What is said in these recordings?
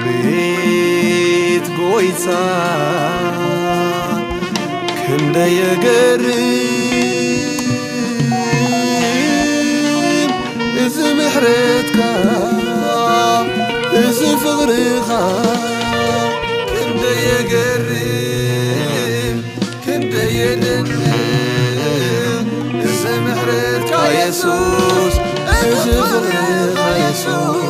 አቤት ጎይታ ክንደ የገርም እዚ ምሕረትካ እዚ ፍቕርኻ ክንደ የገርም ክንደ የደንቕ እዚ ምሕረትካ ኢየሱስ እዚ ፍቕርኻ ኢየሱስ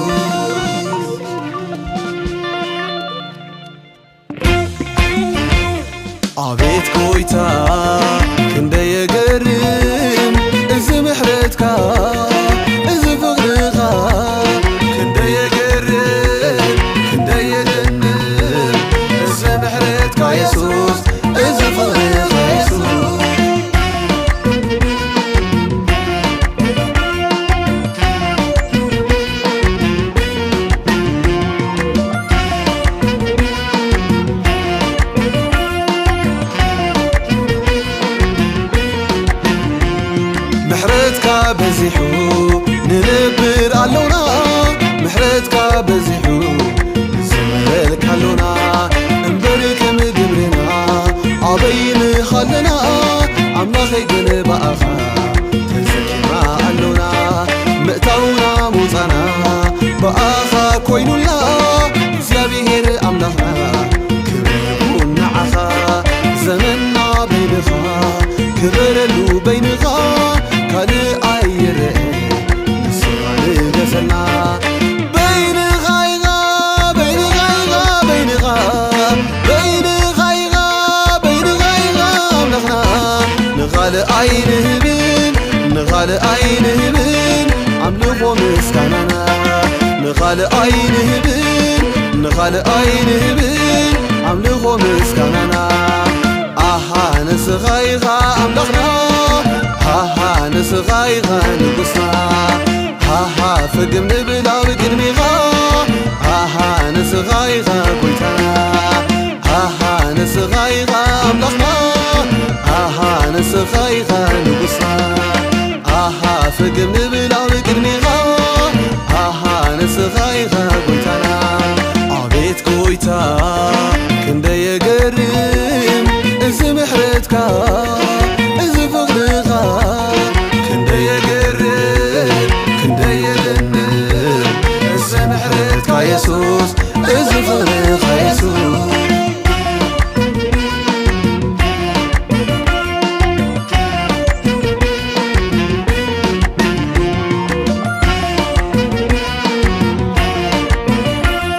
አቤት ጎይታ ክንደ የገርም እዚ ምሕረትካ እዚ ፍቕርኻ ክንደ የገርም ክንደ የደንቕ እዚ ምሕረትካ ኢየሱስ እዚ ፍቕርኻ ኢየሱስ ምሕረትካ በዚሑ ንነብር ኣለውና ምሕረትካ በዚሑ ንዝመረልካ ኣለውና እምበር ከም ግብርና ኣበይንኻ ኣለና ኣምላኸይ ግን በኣኻ ተዘኪርና ኣለውና ምእታውና ሙፃና በኣኻ ኮይኑላ እግዚኣብሔር ኣምላኽና ክብር ይኩን ንዓኻ ዘመንና በይንኻ ክበረሉ በይንኻ ካልእ ኣይርአ ንስኻ ንገሰልና በይንኻ ኢኻ በይንኻ ኢኻ በይንኻ በይንኻ ኢኻ በይንኻ ኢኻ ኣምላኽና ንኻልእ ኣይንህብን ንኻልእ ኣይንህብን ኣምልኾ ምስጋናና ንኻልእ ኣይንህብን ንኻልእ ኣይንህብን ኣምልኾ ምስጋናና ኣሃ ንስኻ ኢኻ ኣምላኽና ሃሃ ንስኻ ኢኻ ንጉስና ሃሃ ፍግም ንብል ኣብ ቅድሚኻ ሃሃ ንስኻ ኢኻ ጎይታና ሃሃ ንስኻ ኢኻ ኣምላኽና ሃሃ ንስኻ ኢኻ ንጉስና ሃሃ ፍግም ንብል ኣብ ቅድሚኻ ሃሃ ንስኻ ኢኻ ጎይታና አቤት ጎይታ ክንደ የገርም እዚ ምሕረትካ እዚ ፍቕርኻ ክንደ የገርም ክንደ የደንቕ እዚ ምሕረትካ ኢየሱስ እዚ ፍቕርኻ ኢየሱስ